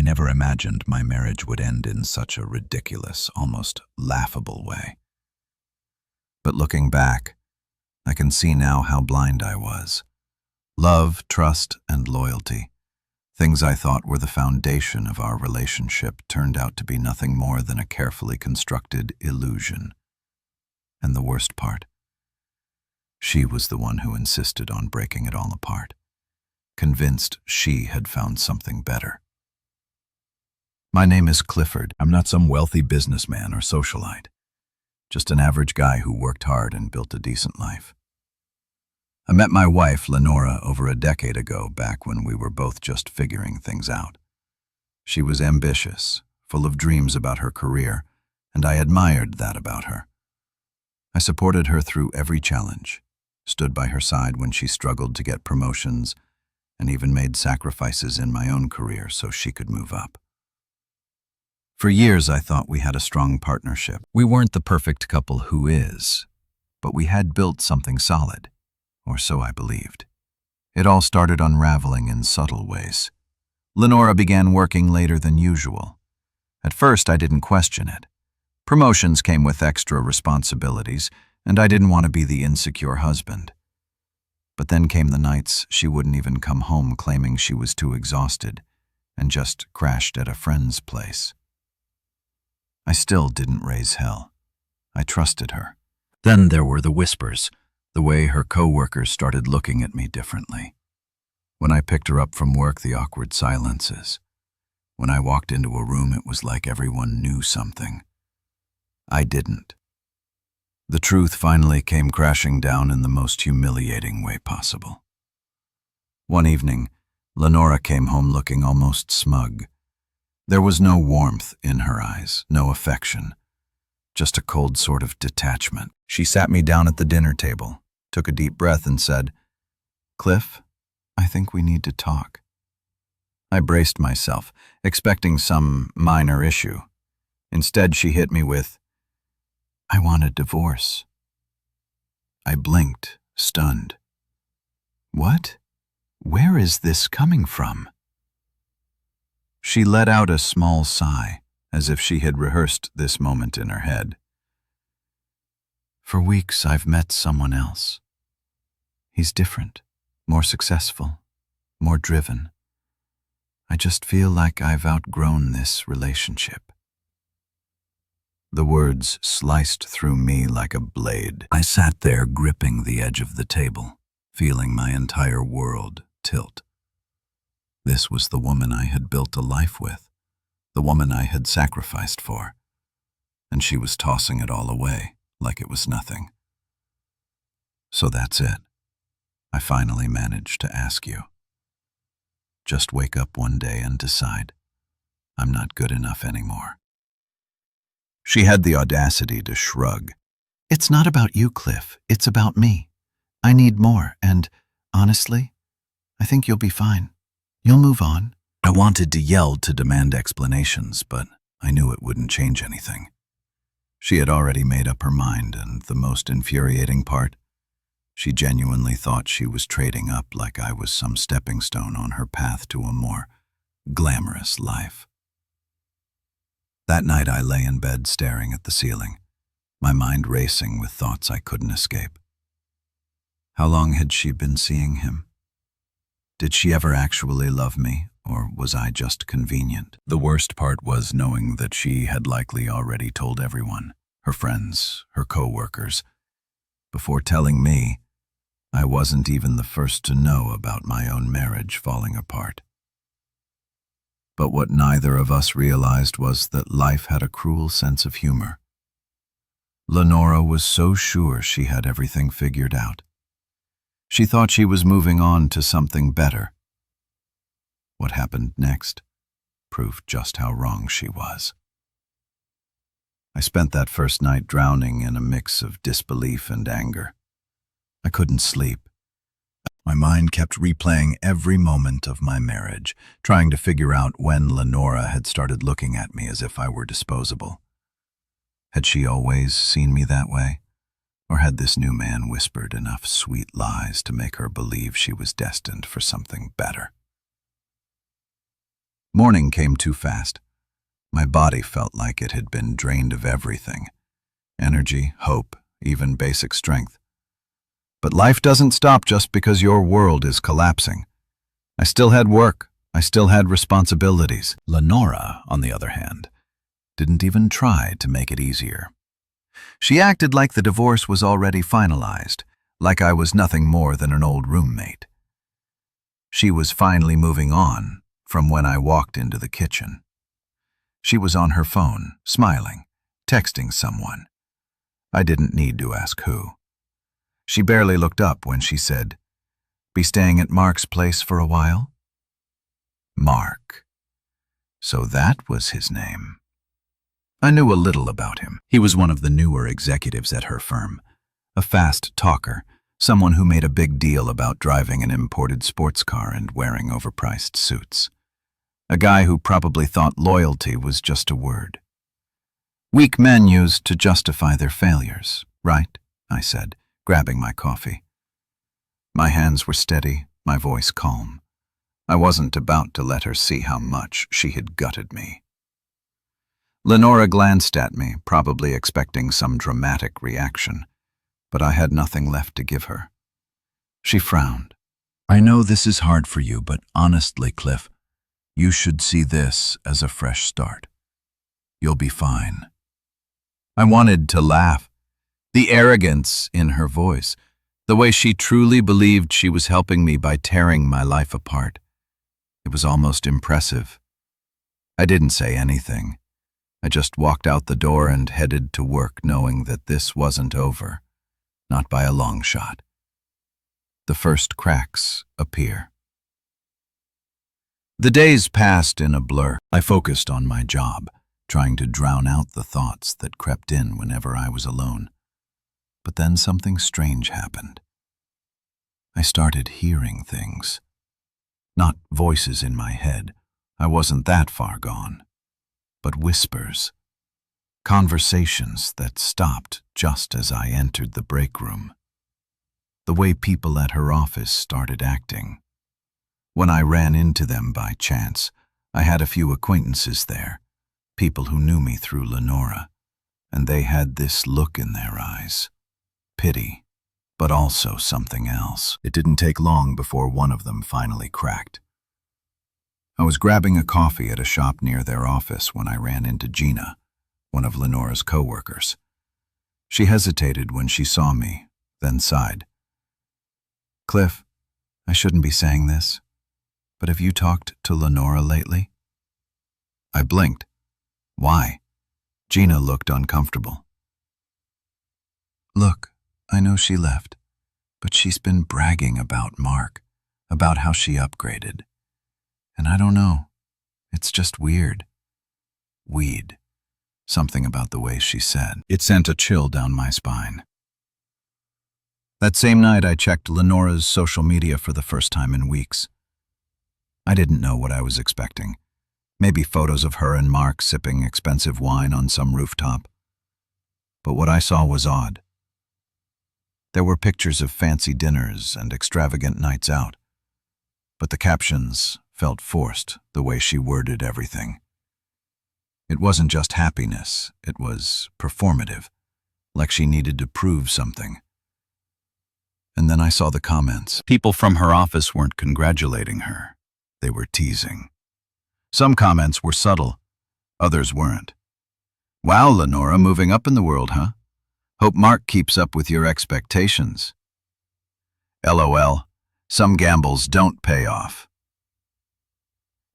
never imagined my marriage would end in such a ridiculous, almost laughable way. But looking back, I can see now how blind I was. Love, trust, and loyalty, things I thought were the foundation of our relationship, turned out to be nothing more than a carefully constructed illusion. And the worst part, she was the one who insisted on breaking it all apart, convinced she had found something better. My name is Clifford. I'm not some wealthy businessman or socialite, just an average guy who worked hard and built a decent life. I met my wife, Lenora, over a decade ago, back when we were both just figuring things out. She was ambitious, full of dreams about her career, and I admired that about her. I supported her through every challenge, stood by her side when she struggled to get promotions, and even made sacrifices in my own career so she could move up. For years, I thought we had a strong partnership. We weren't the perfect couple who is, but we had built something solid, or so I believed. It all started unraveling in subtle ways. Lenora began working later than usual. At first, I didn't question it. Promotions came with extra responsibilities, and I didn't want to be the insecure husband. But then came the nights she wouldn't even come home, claiming she was too exhausted, and just crashed at a friend's place. I still didn't raise hell. I trusted her. Then there were the whispers, the way her co-workers started looking at me differently. When I picked her up from work, the awkward silences. When I walked into a room, it was like everyone knew something. I didn't. The truth finally came crashing down in the most humiliating way possible. One evening, Lenora came home looking almost smug. There was no warmth in her eyes, no affection, just a cold sort of detachment. She sat me down at the dinner table, took a deep breath and said, "Cliff, I think we need to talk." I braced myself, expecting some minor issue. Instead, she hit me with, "I want a divorce." I blinked, stunned. What? Where is this coming from? She let out a small sigh, as if she had rehearsed this moment in her head. "For weeks, I've met someone else. He's different, more successful, more driven. I just feel like I've outgrown this relationship." The words sliced through me like a blade. I sat there gripping the edge of the table, feeling my entire world tilt. This was the woman I had built a life with, the woman I had sacrificed for, and she was tossing it all away like it was nothing. "So that's it. I finally managed to ask you. Just wake up one day and decide I'm not good enough anymore." She had the audacity to shrug. "It's not about you, Cliff. It's about me. I need more, and honestly, I think you'll be fine. You'll move on." I wanted to yell to demand explanations, but I knew it wouldn't change anything. She had already made up her mind, and the most infuriating part, she genuinely thought she was trading up like I was some stepping stone on her path to a more glamorous life. That night I lay in bed staring at the ceiling, my mind racing with thoughts I couldn't escape. How long had she been seeing him? Did she ever actually love me, or was I just convenient? The worst part was knowing that she had likely already told everyone, her friends, her co-workers. Before telling me, I wasn't even the first to know about my own marriage falling apart. But what neither of us realized was that life had a cruel sense of humor. Lenora was so sure she had everything figured out. She thought she was moving on to something better. What happened next proved just how wrong she was. I spent that first night drowning in a mix of disbelief and anger. I couldn't sleep. My mind kept replaying every moment of my marriage, trying to figure out when Lenora had started looking at me as if I were disposable. Had she always seen me that way? Or had this new man whispered enough sweet lies to make her believe she was destined for something better? Morning came too fast. My body felt like it had been drained of everything. Energy, hope, even basic strength. But life doesn't stop just because your world is collapsing. I still had work. I still had responsibilities. Lenora, on the other hand, didn't even try to make it easier. She acted like the divorce was already finalized, like I was nothing more than an old roommate. She was finally moving on from when I walked into the kitchen. She was on her phone, smiling, texting someone. I didn't need to ask who. She barely looked up when she said, "Be staying at Mark's place for a while?" Mark. So that was his name. I knew a little about him. He was one of the newer executives at her firm, a fast talker, someone who made a big deal about driving an imported sports car and wearing overpriced suits. A guy who probably thought loyalty was just a word. Weak men used to justify their failures, right? I said, grabbing my coffee. My hands were steady, my voice calm. I wasn't about to let her see how much she had gutted me. Lenora glanced at me, probably expecting some dramatic reaction, but I had nothing left to give her. She frowned. "I know this is hard for you, but honestly, Cliff, you should see this as a fresh start. You'll be fine." I wanted to laugh. The arrogance in her voice, the way she truly believed she was helping me by tearing my life apart. It was almost impressive. I didn't say anything. I just walked out the door and headed to work knowing that this wasn't over, not by a long shot. The first cracks appear. The days passed in a blur. I focused on my job, trying to drown out the thoughts that crept in whenever I was alone. But then something strange happened. I started hearing things. Not voices in my head, I wasn't that far gone, but whispers. Conversations that stopped just as I entered the break room. The way people at her office started acting. When I ran into them by chance, I had a few acquaintances there, people who knew me through Lenora, and they had this look in their eyes. Pity, but also something else. It didn't take long before one of them finally cracked. I was grabbing a coffee at a shop near their office when I ran into Gina, one of Lenora's co-workers. She hesitated when she saw me, then sighed. "Cliff, I shouldn't be saying this, but have you talked to Lenora lately?" I blinked. "Why?" Gina looked uncomfortable. "Look, I know she left, but she's been bragging about Mark, about how she upgraded. And I don't know, it's just weird." Weed. Something about the way she said. It sent a chill down my spine. That same night I checked Lenora's social media for the first time in weeks. I didn't know what I was expecting. Maybe photos of her and Mark sipping expensive wine on some rooftop. But what I saw was odd. There were pictures of fancy dinners and extravagant nights out. But the captions felt forced, the way she worded everything. It wasn't just happiness, it was performative, like she needed to prove something. And then I saw the comments. People from her office weren't congratulating her. They were teasing. Some comments were subtle, others weren't. "Wow, Lenora, moving up in the world, huh? Hope Mark keeps up with your expectations." LOL, some gambles don't pay off.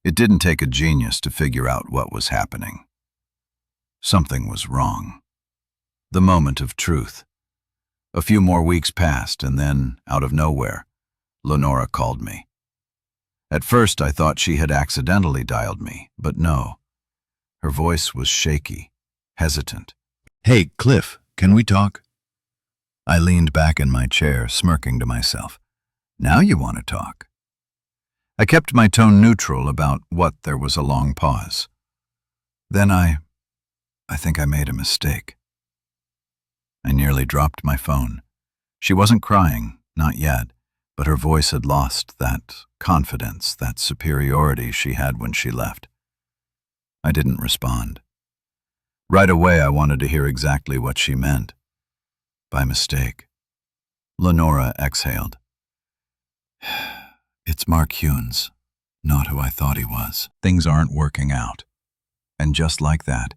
It didn't take a genius to figure out what was happening. Something was wrong. The moment of truth. A few more weeks passed, and then, out of nowhere, Lenora called me. At first I thought she had accidentally dialed me, but no. Her voice was shaky, hesitant. "Hey, Cliff, can we talk?" I leaned back in my chair, smirking to myself. Now you want to talk. I kept my tone neutral about what there was a long pause. Then I think I made a mistake. I nearly dropped my phone. She wasn't crying, not yet, but her voice had lost that confidence, that superiority she had when she left. I didn't respond. Right away, I wanted to hear exactly what she meant. By mistake. Lenora exhaled. It's Mark Hewins, not who I thought he was. Things aren't working out. And just like that,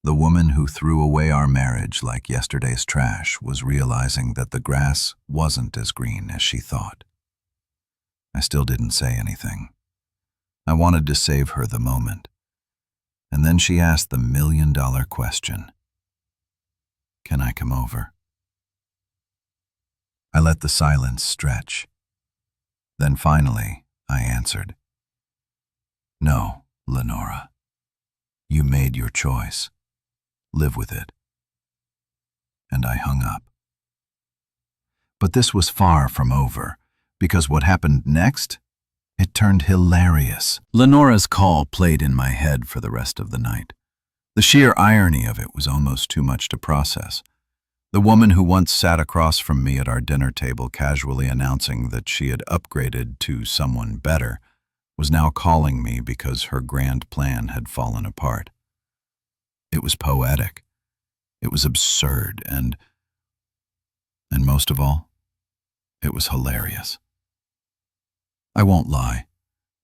the woman who threw away our marriage like yesterday's trash was realizing that the grass wasn't as green as she thought. I still didn't say anything. I wanted to save her the moment. And then she asked the million-dollar question. Can I come over? I let the silence stretch. Then finally, I answered. No, Lenora. You made your choice. Live with it. And I hung up. But this was far from over, because what happened next? It turned hilarious. Lenora's call played in my head for the rest of the night. The sheer irony of it was almost too much to process. The woman who once sat across from me at our dinner table casually announcing that she had upgraded to someone better was now calling me because her grand plan had fallen apart. It was poetic. It was absurd and most of all, it was hilarious. I won't lie.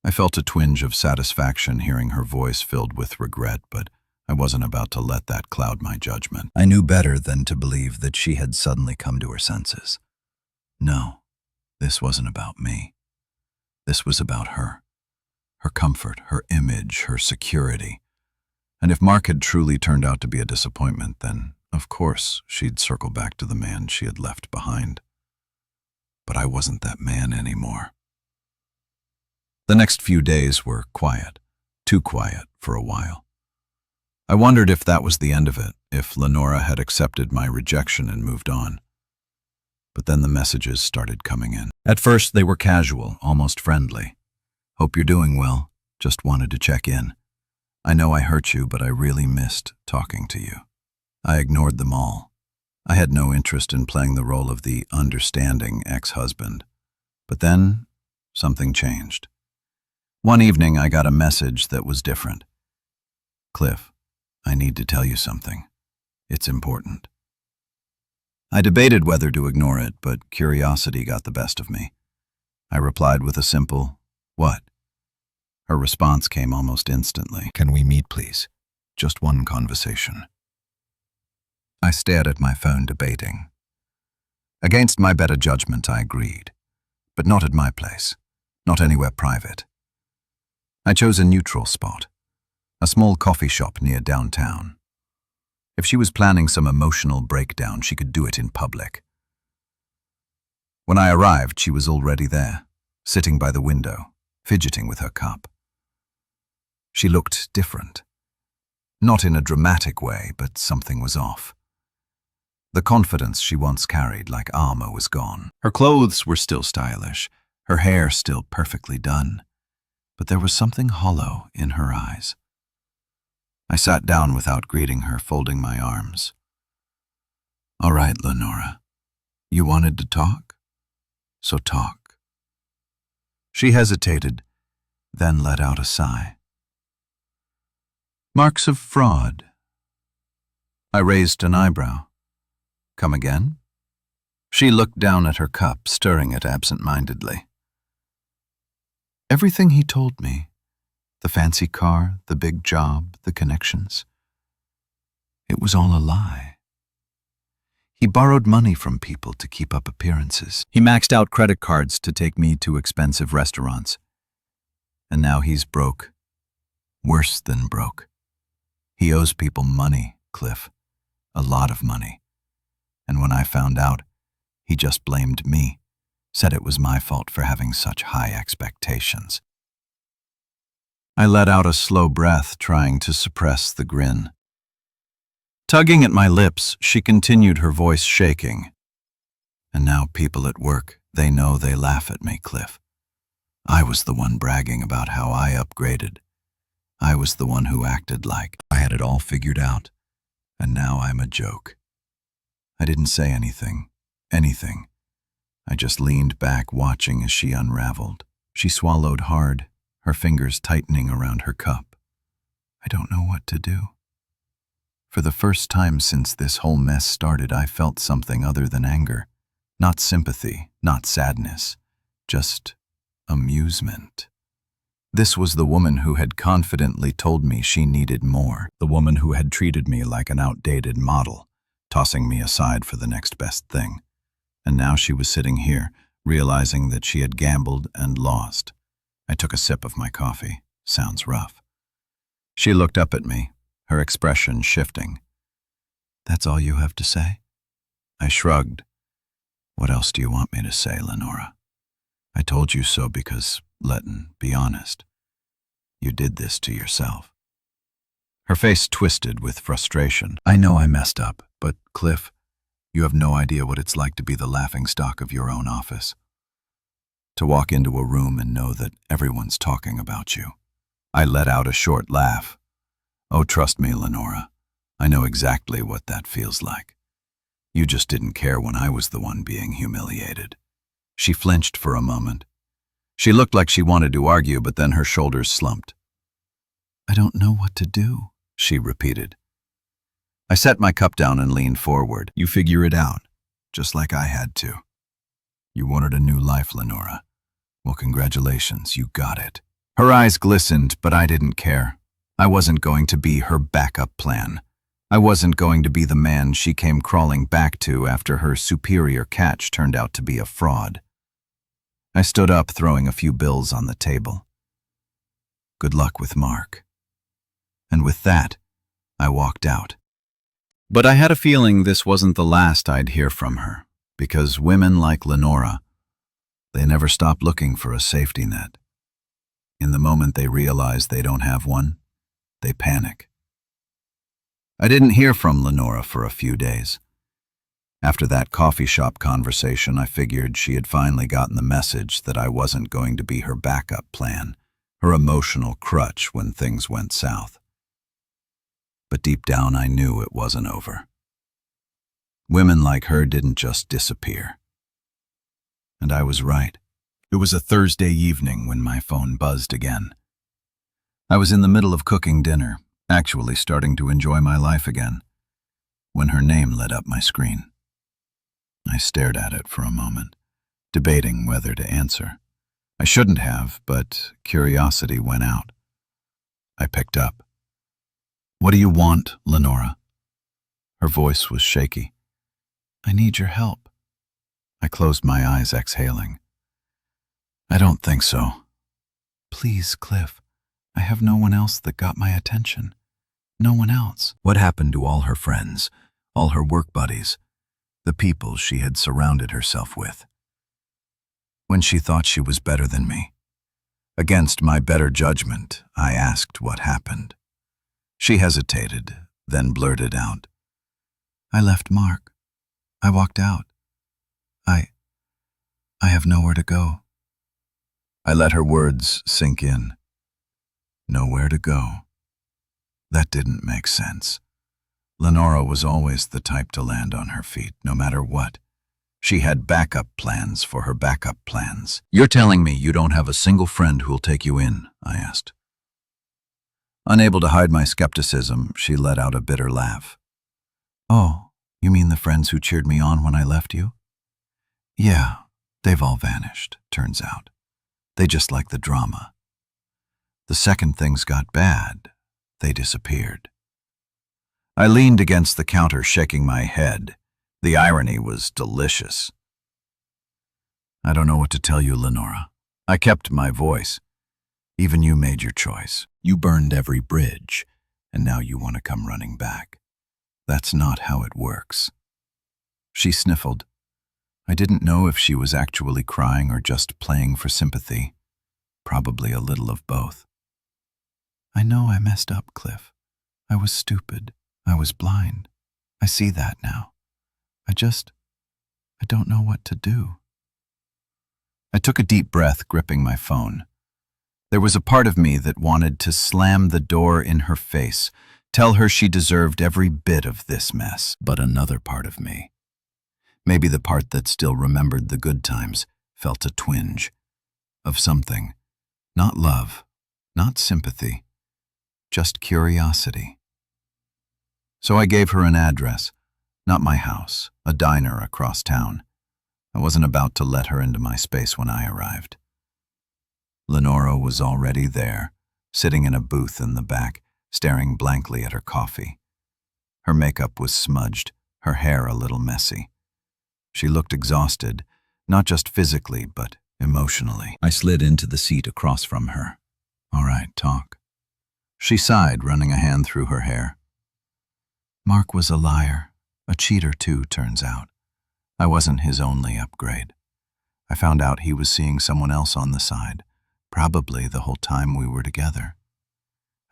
I felt a twinge of satisfaction hearing her voice filled with regret, but I wasn't about to let that cloud my judgment. I knew better than to believe that she had suddenly come to her senses. No, this wasn't about me. This was about her. Her comfort, her image, her security. And if Mark had truly turned out to be a disappointment, then, of course, she'd circle back to the man she had left behind. But I wasn't that man anymore. The next few days were quiet, too quiet for a while. I wondered if that was the end of it, if Lenora had accepted my rejection and moved on. But then the messages started coming in. At first, they were casual, almost friendly. Hope you're doing well. Just wanted to check in. I know I hurt you, but I really missed talking to you. I ignored them all. I had no interest in playing the role of the understanding ex-husband. But then, something changed. One evening, I got a message that was different. Cliff, I need to tell you something. It's important. I debated whether to ignore it, but curiosity got the best of me. I replied with a simple, "What?" Her response came almost instantly. Can we meet, please? Just one conversation. I stared at my phone, debating. Against my better judgment, I agreed. But not at my place. Not anywhere private. I chose a neutral spot. A small coffee shop near downtown. If she was planning some emotional breakdown, she could do it in public. When I arrived, she was already there, sitting by the window, fidgeting with her cup. She looked different. Not in a dramatic way, but something was off. The confidence she once carried like armor was gone. Her clothes were still stylish, her hair still perfectly done, but there was something hollow in her eyes. I sat down without greeting her, folding my arms. All right, Lenora. You wanted to talk? So talk. She hesitated, then let out a sigh. Marks of fraud. I raised an eyebrow. Come again? She looked down at her cup, stirring it absent-mindedly. Everything he told me, the fancy car, the big job, the connections, it was all a lie. He borrowed money from people to keep up appearances. He maxed out credit cards to take me to expensive restaurants. And now he's broke. Worse than broke. He owes people money, Cliff. A lot of money. And when I found out, he just blamed me, said it was my fault for having such high expectations. I let out a slow breath, trying to suppress the grin. Tugging at my lips, she continued, her voice shaking. And now people at work, they know they laugh at me, Cliff. I was the one bragging about how I upgraded. I was the one who acted like I had it all figured out. And now I'm a joke. I didn't say anything. I just leaned back, watching as she unraveled. She swallowed hard, her fingers tightening around her cup. I don't know what to do. For the first time since this whole mess started, I felt something other than anger. Not sympathy, not sadness, just amusement. This was the woman who had confidently told me she needed more, the woman who had treated me like an outdated model, tossing me aside for the next best thing. And now she was sitting here, realizing that she had gambled and lost. I took a sip of my coffee. Sounds rough. She looked up at me, her expression shifting. "That's all you have to say?" I shrugged. "What else do you want me to say, Lenora? I told you so because, Letton, be honest. You did this to yourself." Her face twisted with frustration. "I know I messed up, but, Cliff, you have no idea what it's like to be the laughingstock of your own office. To walk into a room and know that everyone's talking about you." I let out a short laugh. "Oh, trust me, Lenora. I know exactly what that feels like. You just didn't care when I was the one being humiliated." She flinched for a moment. She looked like she wanted to argue, but then her shoulders slumped. "I don't know what to do," she repeated. I set my cup down and leaned forward. "You figure it out, just like I had to. You wanted a new life, Lenora. Well, congratulations, you got it." Her eyes glistened, but I didn't care. I wasn't going to be her backup plan. I wasn't going to be the man she came crawling back to after her superior catch turned out to be a fraud. I stood up, throwing a few bills on the table. Good luck with Mark. And with that, I walked out. But I had a feeling this wasn't the last I'd hear from her, because women like Lenora, they never stop looking for a safety net. In the moment they realize they don't have one, they panic. I didn't hear from Lenora for a few days. After that coffee shop conversation, I figured she had finally gotten the message that I wasn't going to be her backup plan, her emotional crutch when things went south. But deep down, I knew it wasn't over. Women like her didn't just disappear. And I was right. It was a Thursday evening when my phone buzzed again. I was in the middle of cooking dinner, actually starting to enjoy my life again, when her name lit up my screen. I stared at it for a moment, debating whether to answer. I shouldn't have, but curiosity went out. I picked up. "What do you want, Lenora?" Her voice was shaky. "I need your help." I closed my eyes, exhaling. "I don't think so." "Please, Cliff. I have no one else that got my attention. No one else." What happened to all her friends, all her work buddies, the people she had surrounded herself with? When she thought she was better than me, against my better judgment, I asked what happened. She hesitated, then blurted out, "I left Mark. I walked out. I have nowhere to go." I let her words sink in. Nowhere to go. That didn't make sense. Lenora was always the type to land on her feet, no matter what. She had backup plans for her backup plans. "You're telling me you don't have a single friend who'll take you in?" I asked. Unable to hide my skepticism, she let out a bitter laugh. "Oh, you mean the friends who cheered me on when I left you?" "Yeah. They've all vanished, turns out. They just like the drama. The second things got bad, they disappeared." I leaned against the counter, shaking my head. The irony was delicious. "I don't know what to tell you, Lenora." I kept my voice. "Even you made your choice. You burned every bridge, and now you want to come running back. That's not how it works." She sniffled. I didn't know if she was actually crying or just playing for sympathy. Probably a little of both. "I know I messed up, Cliff. I was stupid. I was blind. I see that now. I don't know what to do." I took a deep breath, gripping my phone. There was a part of me that wanted to slam the door in her face, tell her she deserved every bit of this mess, but another part of me, maybe the part that still remembered the good times, felt a twinge of something. Not love, not sympathy, just curiosity. So I gave her an address, not my house, a diner across town. I wasn't about to let her into my space when I arrived. Lenora was already there, sitting in a booth in the back, staring blankly at her coffee. Her makeup was smudged, her hair a little messy. She looked exhausted, not just physically, but emotionally. I slid into the seat across from her. "All right, talk." She sighed, running a hand through her hair. "Mark was a liar, a cheater too, turns out. I wasn't his only upgrade. I found out he was seeing someone else on the side, probably the whole time we were together.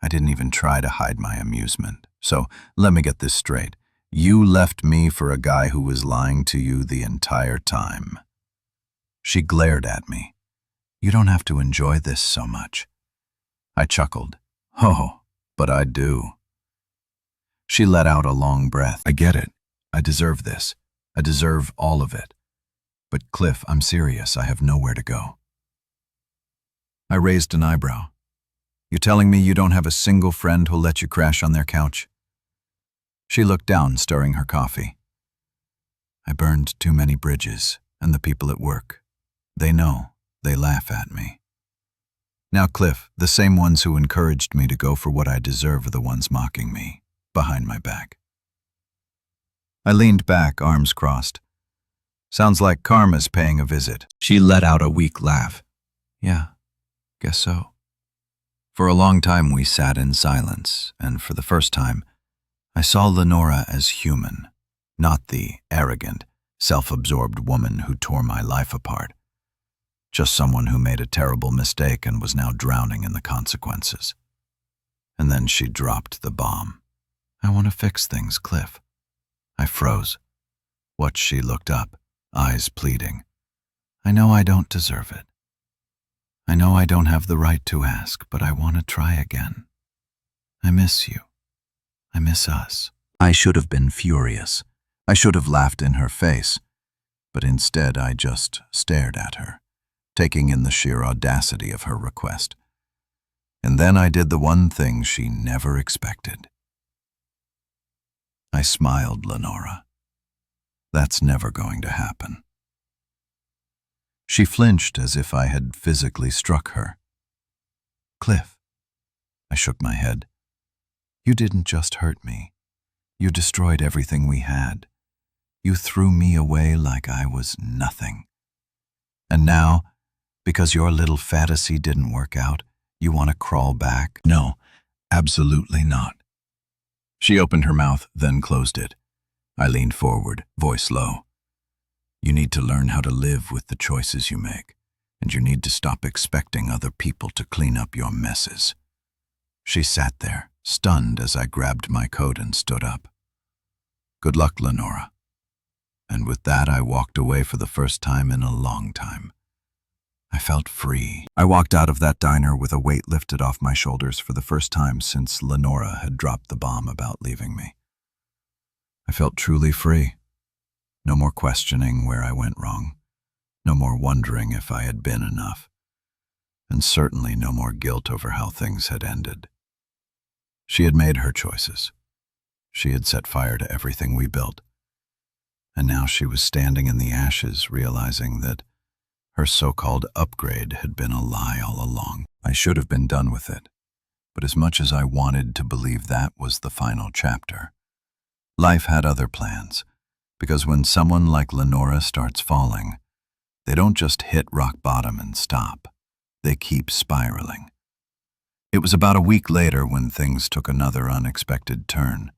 I didn't even try to hide my amusement. So, let me get this straight. You left me for a guy who was lying to you the entire time." She glared at me. "You don't have to enjoy this so much." I chuckled. "Oh, but I do." She let out a long breath. "I get it. I deserve this. I deserve all of it. But Cliff, I'm serious. I have nowhere to go." I raised an eyebrow. "You telling me you don't have a single friend who'll let you crash on their couch?" She looked down, stirring her coffee. "I burned too many bridges, and the people at work. They know. They laugh at me. Now, Cliff, the same ones who encouraged me to go for what I deserve are the ones mocking me, behind my back." I leaned back, arms crossed. "Sounds like karma's paying a visit." She let out a weak laugh. "Yeah, guess so." For a long time we sat in silence, and for the first time, I saw Lenora as human, not the arrogant, self-absorbed woman who tore my life apart. Just someone who made a terrible mistake and was now drowning in the consequences. And then she dropped the bomb. "I want to fix things, Cliff." I froze. Watched she looked up, eyes pleading. "I know I don't deserve it. I know I don't have the right to ask, but I want to try again. I miss you. I miss us." I should have been furious. I should have laughed in her face. But instead I just stared at her, taking in the sheer audacity of her request. And then I did the one thing she never expected. I smiled, "Lenora. That's never going to happen." She flinched as if I had physically struck her. "Cliff." I shook my head. "You didn't just hurt me. You destroyed everything we had. You threw me away like I was nothing. And now, because your little fantasy didn't work out, you want to crawl back? No, absolutely not." She opened her mouth, then closed it. I leaned forward, voice low. "You need to learn how to live with the choices you make, and you need to stop expecting other people to clean up your messes." She sat there, stunned as I grabbed my coat and stood up. "Good luck, Lenora." And with that, I walked away for the first time in a long time. I felt free. I walked out of that diner with a weight lifted off my shoulders for the first time since Lenora had dropped the bomb about leaving me. I felt truly free. No more questioning where I went wrong. No more wondering if I had been enough. And certainly no more guilt over how things had ended. She had made her choices. She had set fire to everything we built. And now she was standing in the ashes, realizing that her so-called upgrade had been a lie all along. I should have been done with it. But as much as I wanted to believe that was the final chapter, life had other plans. Because when someone like Lenora starts falling, they don't just hit rock bottom and stop. They keep spiraling. It was about a week later when things took another unexpected turn.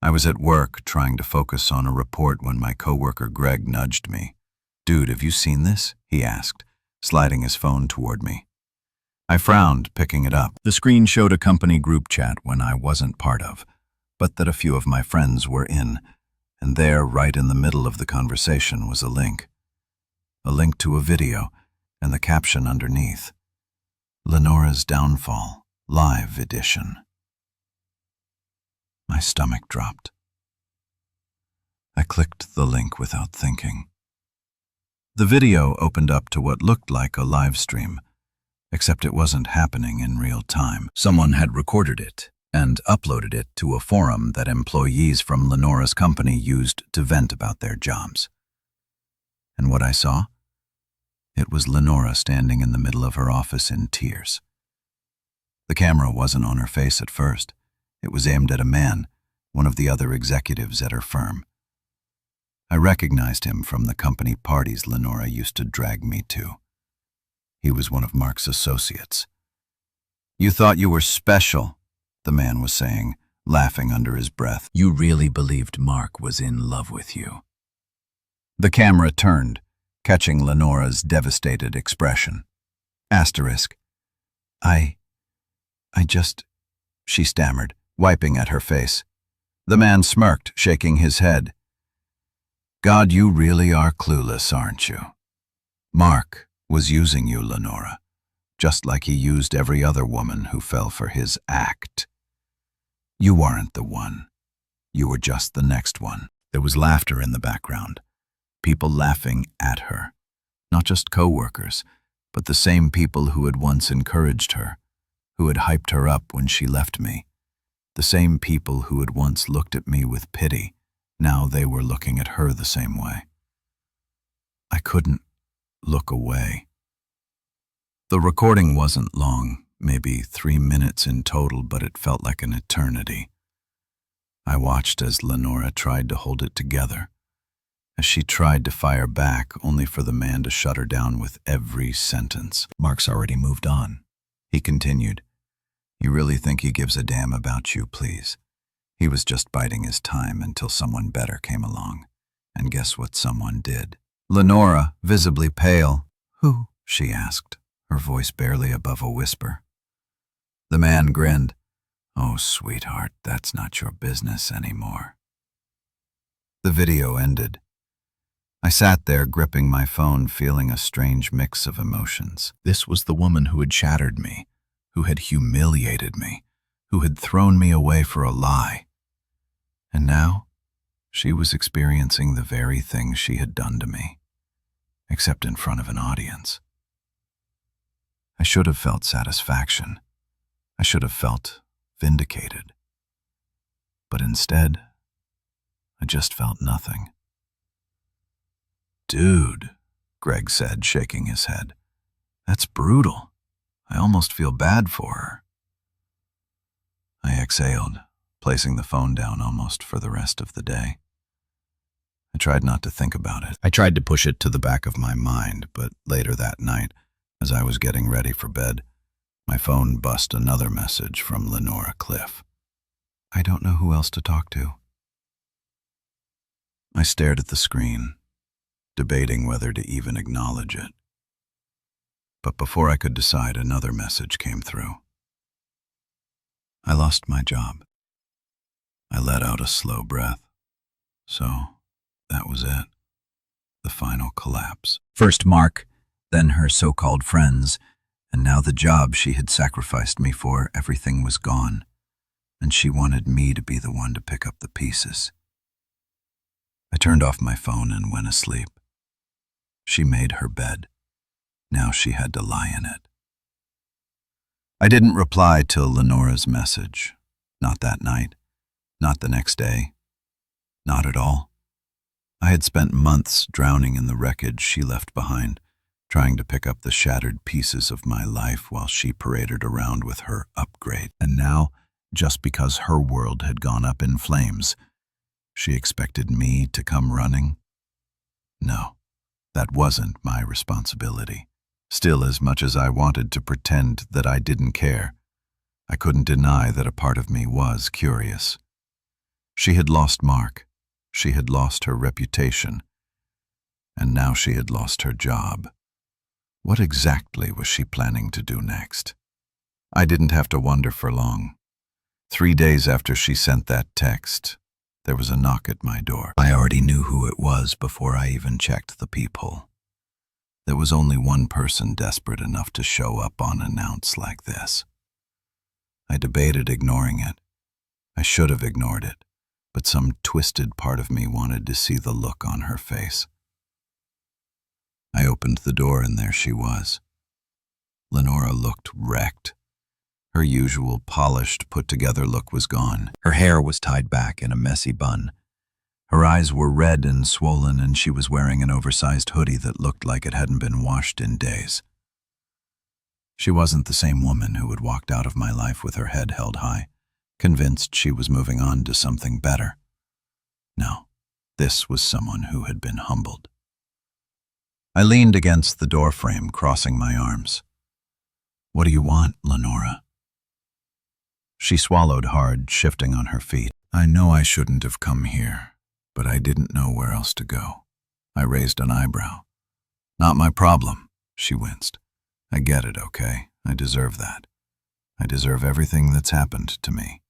I was at work trying to focus on a report when my coworker Greg nudged me. "Dude, have you seen this?" he asked, sliding his phone toward me. I frowned, picking it up. The screen showed a company group chat when I wasn't part of, but that a few of my friends were in, and there, right in the middle of the conversation, was a link. A link to a video, and the caption underneath. "Lenora's Downfall, Live Edition." My stomach dropped. I clicked the link without thinking. The video opened up to what looked like a live stream. Except it wasn't happening in real time. Someone had recorded it and uploaded it to a forum that employees from Lenora's company used to vent about their jobs. And what I saw? It was Lenora standing in the middle of her office in tears. The camera wasn't on her face at first. It was aimed at a man, one of the other executives at her firm. I recognized him from the company parties Lenora used to drag me to. He was one of Mark's associates. "You thought you were special," the man was saying, laughing under his breath. "You really believed Mark was in love with you." The camera turned, catching Lenora's devastated expression. Asterisk. I just, she stammered, wiping at her face. The man smirked, shaking his head. "God, you really are clueless, aren't you? Mark was using you, Lenora, just like he used every other woman who fell for his act. You weren't the one. You were just the next one." There was laughter in the background, people laughing at her. Not just co-workers, but the same people who had once encouraged her, who had hyped her up when she left me. The same people who had once looked at me with pity, now they were looking at her the same way. I couldn't look away. The recording wasn't long, maybe 3 minutes in total, but it felt like an eternity. I watched as Lenora tried to hold it together, as she tried to fire back, only for the man to shut her down with every sentence. "Mark's already moved on," he continued. "You really think he gives a damn about you, please? He was just biding his time until someone better came along. And guess what someone did?" Lenora, visibly pale. "Who?" she asked, her voice barely above a whisper. The man grinned. "Oh, sweetheart, that's not your business anymore." The video ended. I sat there gripping my phone, feeling a strange mix of emotions. This was the woman who had shattered me, who had humiliated me, who had thrown me away for a lie. And now, she was experiencing the very thing she had done to me, except in front of an audience. I should have felt satisfaction. I should have felt vindicated. But instead, I just felt nothing. "Dude," Greg said, shaking his head. "That's brutal. I almost feel bad for her." I exhaled, placing the phone down almost for the rest of the day. I tried not to think about it. I tried to push it to the back of my mind, but later that night, as I was getting ready for bed, my phone buzzed another message from Lenora Cliff. "I don't know who else to talk to." I stared at the screen, debating whether to even acknowledge it. But before I could decide, another message came through. I lost my job. I let out a slow breath. So, that was it. The final collapse. First Mark, then her so-called friends, and now the job she had sacrificed me for. Everything was gone, and she wanted me to be the one to pick up the pieces. I turned off my phone and went asleep. She made her bed. Now she had to lie in it. I didn't reply till Lenora's message. Not that night. Not the next day. Not at all. I had spent months drowning in the wreckage she left behind, trying to pick up the shattered pieces of my life while she paraded around with her upgrade. And now, just because her world had gone up in flames, she expected me to come running? No, that wasn't my responsibility. Still, as much as I wanted to pretend that I didn't care, I couldn't deny that a part of me was curious. She had lost Mark. She had lost her reputation. And now she had lost her job. What exactly was she planning to do next? I didn't have to wonder for long. 3 days after she sent that text, there was a knock at my door. I already knew who it was before I even checked the peephole. There was only one person desperate enough to show up unannounced like this. I debated ignoring it. I should have ignored it, but some twisted part of me wanted to see the look on her face. I opened the door and there she was. Lenora looked wrecked. Her usual polished, put-together look was gone. Her hair was tied back in a messy bun. Her eyes were red and swollen, and she was wearing an oversized hoodie that looked like it hadn't been washed in days. She wasn't the same woman who had walked out of my life with her head held high, convinced she was moving on to something better. No, this was someone who had been humbled. I leaned against the doorframe, crossing my arms. "What do you want, Lenora?" She swallowed hard, shifting on her feet. "I know I shouldn't have come here, but I didn't know where else to go." I raised an eyebrow. "Not my problem," she winced. "I get it, okay? I deserve that. I deserve everything that's happened to me.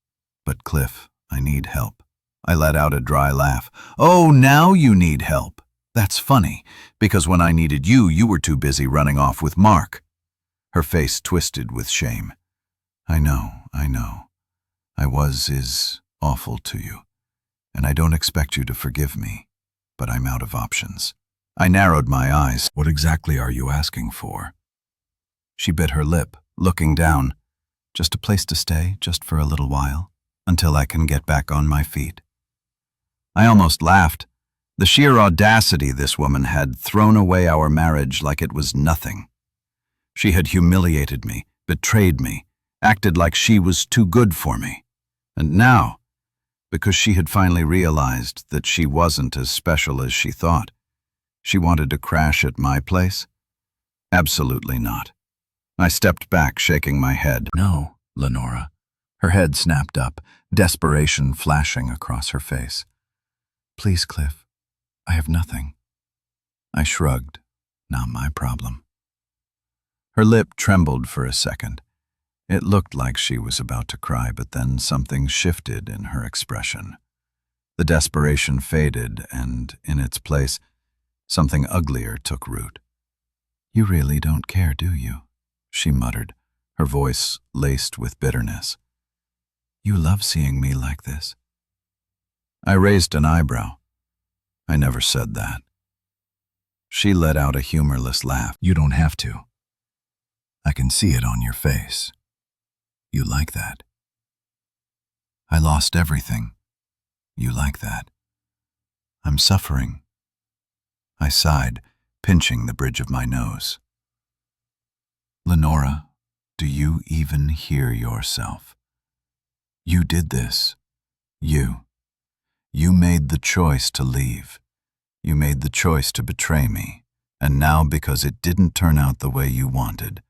But Cliff, I need help." I let out a dry laugh. "Oh, now you need help. That's funny, because when I needed you, you were too busy running off with Mark." Her face twisted with shame. I know. I is awful to you, and I don't expect you to forgive me, but I'm out of options." I narrowed my eyes. "What exactly are you asking for?" She bit her lip, looking down. "Just a place to stay, just for a little while, until I can get back on my feet." I almost laughed. The sheer audacity this woman had, thrown away our marriage like it was nothing. She had humiliated me, betrayed me, acted like she was too good for me. And now, because she had finally realized that she wasn't as special as she thought, she wanted to crash at my place? Absolutely not. I stepped back, shaking my head. "No, Lenora." Her head snapped up, desperation flashing across her face. "Please, Cliff, I have nothing." I shrugged. Not my problem. Her lip trembled for a second. It looked like she was about to cry, but then something shifted in her expression. The desperation faded, and in its place, something uglier took root. "You really don't care, do you?" she muttered, her voice laced with bitterness. "You love seeing me like this." I raised an eyebrow. "I never said that." She let out a humorless laugh. "You don't have to. I can see it on your face. You like that. I lost everything. You like that. I'm suffering." I sighed, pinching the bridge of my nose. "Lenora, do you even hear yourself? You did this. You made the choice to leave. You made the choice to betray me. And now, because it didn't turn out the way you wanted,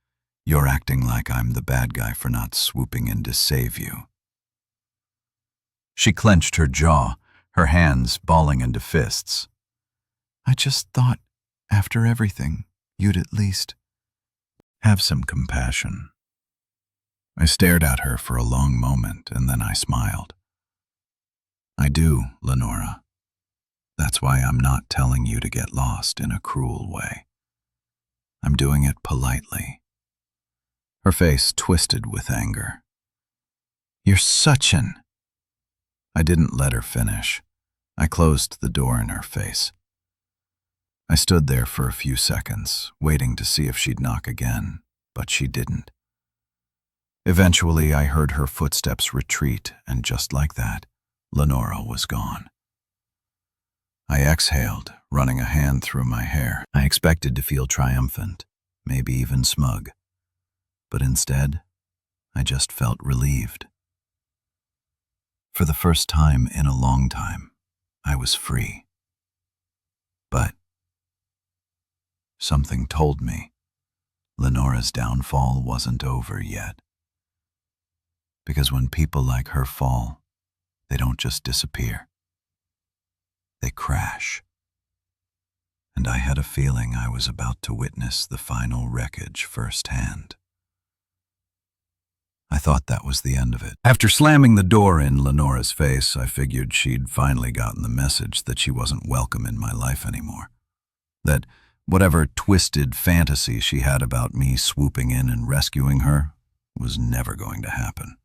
you're acting like I'm the bad guy for not swooping in to save you." She clenched her jaw, her hands balling into fists. "I just thought, after everything, you'd at least have some compassion." I stared at her for a long moment, and then I smiled. "I do, Lenora. That's why I'm not telling you to get lost in a cruel way. I'm doing it politely." Her face twisted with anger. "You're such an—" I didn't let her finish. I closed the door in her face. I stood there for a few seconds, waiting to see if she'd knock again, but she didn't. Eventually, I heard her footsteps retreat, and just like that, Lenora was gone. I exhaled, running a hand through my hair. I expected to feel triumphant, maybe even smug. But instead, I just felt relieved. For the first time in a long time, I was free. But something told me Lenora's downfall wasn't over yet. Because when people like her fall, they don't just disappear. They crash. And I had a feeling I was about to witness the final wreckage firsthand. I thought that was the end of it. After slamming the door in Lenora's face, I figured she'd finally gotten the message that she wasn't welcome in my life anymore. That whatever twisted fantasy she had about me swooping in and rescuing her was never going to happen.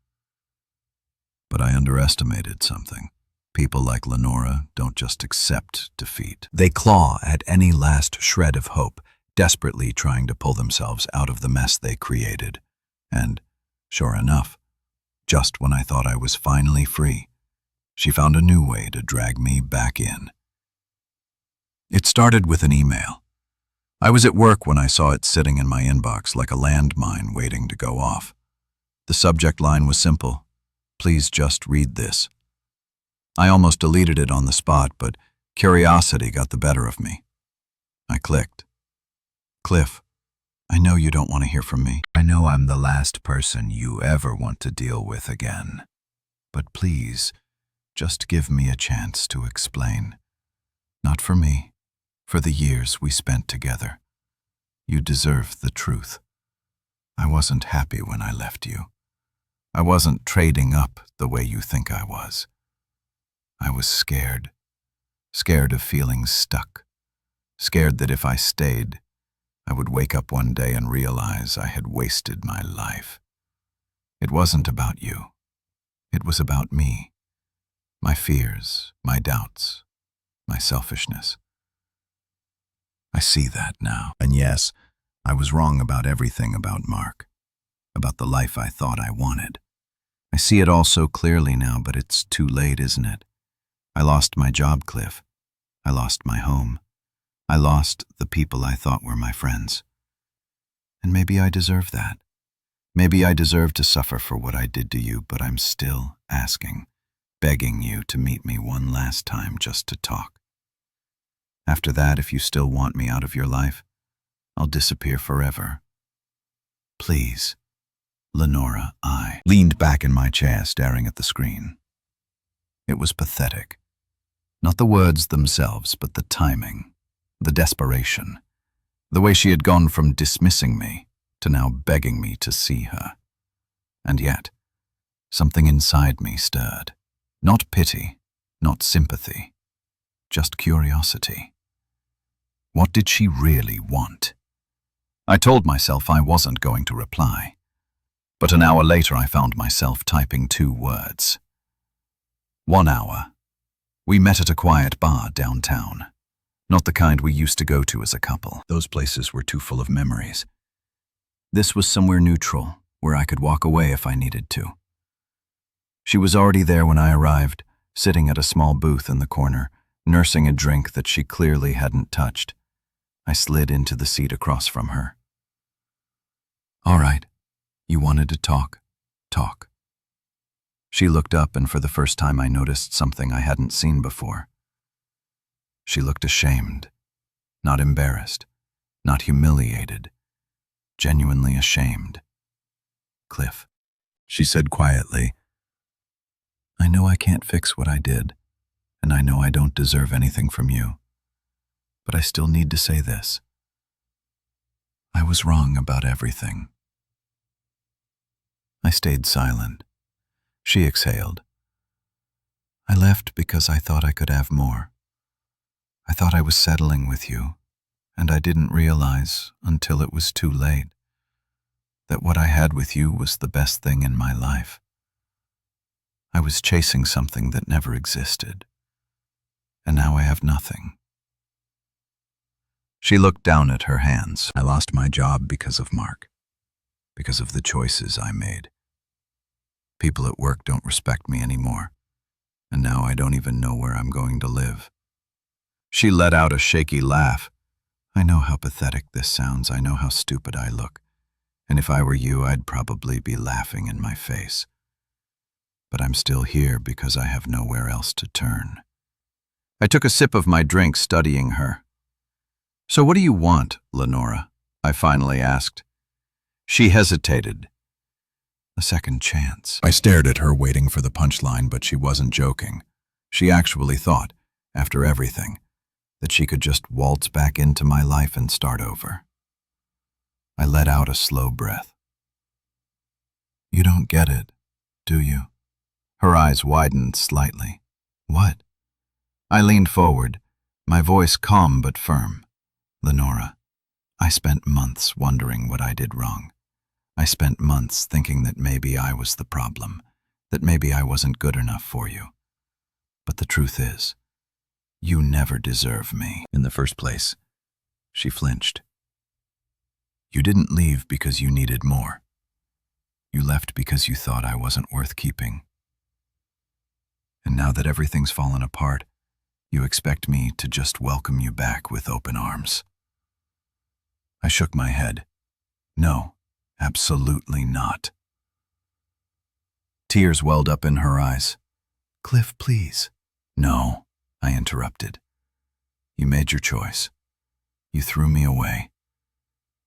But I underestimated something. People like Lenora don't just accept defeat. They claw at any last shred of hope, desperately trying to pull themselves out of the mess they created. And, sure enough, just when I thought I was finally free, she found a new way to drag me back in. It started with an email. I was at work when I saw it sitting in my inbox like a landmine waiting to go off. The subject line was simple: "Please just read this." I almost deleted it on the spot, but curiosity got the better of me. I clicked. "Cliff, I know you don't want to hear from me. I know I'm the last person you ever want to deal with again. But please, just give me a chance to explain. Not for me, for the years we spent together. You deserve the truth. I wasn't happy when I left you. I wasn't trading up the way you think I was. I was scared. Scared of feeling stuck. Scared that if I stayed, I would wake up one day and realize I had wasted my life. It wasn't about you. It was about me. My fears, my doubts, my selfishness. I see that now. And yes, I was wrong about everything about Mark, about the life I thought I wanted. I see it all so clearly now, but it's too late, isn't it? I lost my job, Cliff. I lost my home. I lost the people I thought were my friends. And maybe I deserve that. Maybe I deserve to suffer for what I did to you, but I'm still asking, begging you to meet me one last time just to talk. After that, if you still want me out of your life, I'll disappear forever. Please, Lenora. I leaned back in my chair, staring at the screen. It was pathetic. Not the words themselves, but the timing, the desperation, the way she had gone from dismissing me to now begging me to see her. And yet, something inside me stirred. Not pity, not sympathy, just curiosity. What did she really want? I told myself I wasn't going to reply, but an hour later I found myself typing 2 words. 1 hour. We met at a quiet bar downtown. Not the kind we used to go to as a couple. Those places were too full of memories. This was somewhere neutral, where I could walk away if I needed to. She was already there when I arrived, sitting at a small booth in the corner, nursing a drink that she clearly hadn't touched. I slid into the seat across from her. "All right, you wanted to talk. Talk." She looked up, and for the first time I noticed something I hadn't seen before. She looked ashamed, not embarrassed, not humiliated, genuinely ashamed. "Cliff," she said quietly, "I know I can't fix what I did, and I know I don't deserve anything from you, but I still need to say this. I was wrong about everything." I stayed silent. She exhaled. "I left because I thought I could have more. I thought I was settling with you, and I didn't realize, until it was too late, that what I had with you was the best thing in my life. I was chasing something that never existed, and now I have nothing." She looked down at her hands. "I lost my job because of Mark, because of the choices I made. People at work don't respect me anymore, and now I don't even know where I'm going to live." She let out a shaky laugh. "I know how pathetic this sounds. I know how stupid I look. And if I were you, I'd probably be laughing in my face. But I'm still here because I have nowhere else to turn." I took a sip of my drink, studying her. "So what do you want, Lenora?" I finally asked. She hesitated. "A second chance." I stared at her, waiting for the punchline, but she wasn't joking. She actually thought, after everything, that she could just waltz back into my life and start over. I let out a slow breath. "You don't get it, do you?" Her eyes widened slightly. "What?" I leaned forward, my voice calm but firm. "Lenora, I spent months wondering what I did wrong. I spent months thinking that maybe I was the problem, that maybe I wasn't good enough for you. But the truth is, you never deserve me in the first place." She flinched. You didn't leave because you needed more. You left because you thought I wasn't worth keeping. And now that everything's fallen apart, you expect me to just welcome you back with open arms. I shook my head. No, absolutely not. Tears welled up in her eyes. Cliff, please. No, I interrupted. You made your choice. You threw me away.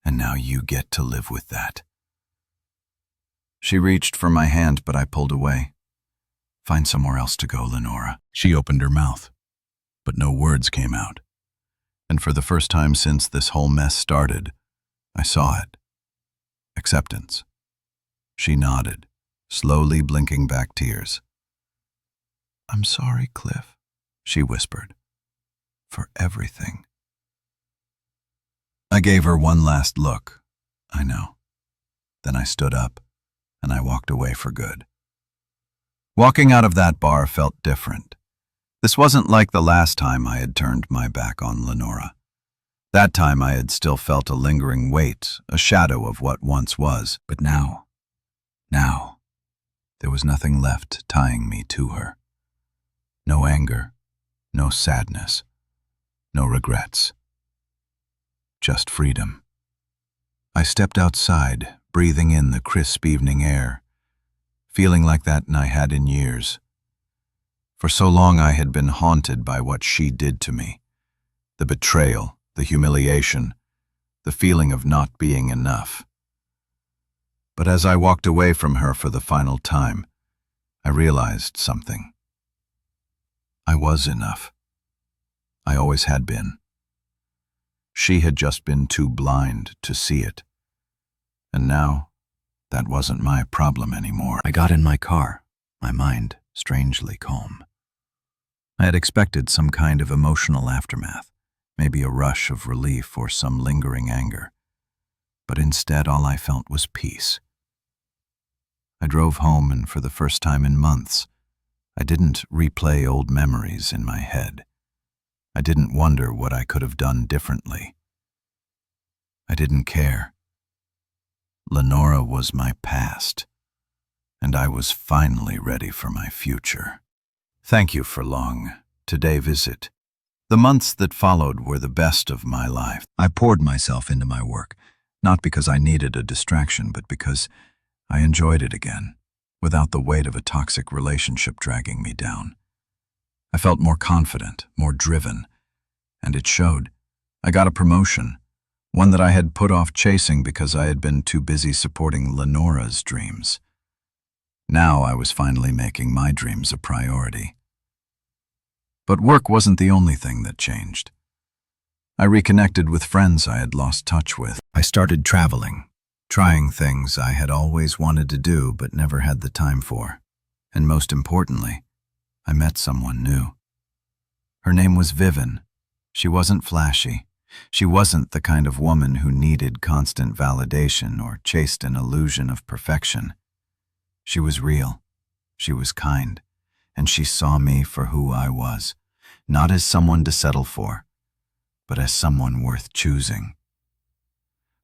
And now you get to live with that. She reached for my hand, but I pulled away. Find somewhere else to go, Lenora. She opened her mouth, but no words came out. And for the first time since this whole mess started, I saw it. Acceptance. She nodded, slowly blinking back tears. I'm sorry, Cliff, she whispered, for everything. I gave her one last look. I know. Then I stood up, and I walked away for good. Walking out of that bar felt different. This wasn't like the last time I had turned my back on Lenora. That time I had still felt a lingering weight, a shadow of what once was. But now, there was nothing left tying me to her. No anger, no sadness, no regrets. Just freedom. I stepped outside, breathing in the crisp evening air, feeling like that I had in years. For so long I had been haunted by what she did to me. The betrayal, the humiliation, the feeling of not being enough. But as I walked away from her for the final time, I realized something. I was enough. I always had been. She had just been too blind to see it. And now, that wasn't my problem anymore. I got in my car, my mind strangely calm. I had expected some kind of emotional aftermath, maybe a rush of relief or some lingering anger. But instead, all I felt was peace. I drove home, and for the first time in months, I didn't replay old memories in my head. I didn't wonder what I could have done differently. I didn't care. Lenora was my past, and I was finally ready for my future. Thank you for today visit. The months that followed were the best of my life. I poured myself into my work, not because I needed a distraction, but because I enjoyed it again, without the weight of a toxic relationship dragging me down. I felt more confident, more driven, and it showed. I got a promotion, one that I had put off chasing because I had been too busy supporting Lenora's dreams. Now I was finally making my dreams a priority. But work wasn't the only thing that changed. I reconnected with friends I had lost touch with. I started traveling, trying things I had always wanted to do but never had the time for. And most importantly, I met someone new. Her name was Vivian. She wasn't flashy. She wasn't the kind of woman who needed constant validation or chased an illusion of perfection. She was real. She was kind. And she saw me for who I was, not as someone to settle for, but as someone worth choosing.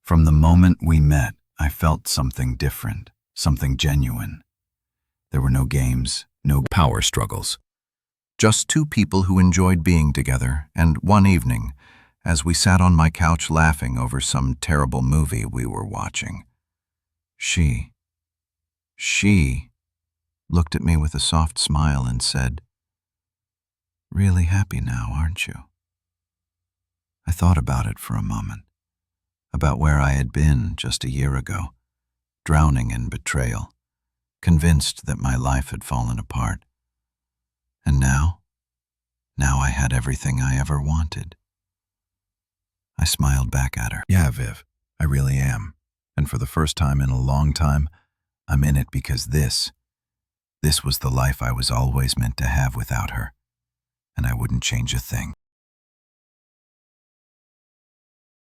From the moment we met, I felt something different, something genuine. There were no games, no power struggles. Just two people who enjoyed being together, and one evening, as we sat on my couch laughing over some terrible movie we were watching, she looked at me with a soft smile and said, "Really happy now, aren't you?" I thought about it for a moment, about where I had been just a year ago, drowning in betrayal, convinced that my life had fallen apart. And now I had everything I ever wanted. I smiled back at her. Yeah, Viv, I really am. And for the first time in a long time, I'm in it because this was the life I was always meant to have without her. And I wouldn't change a thing.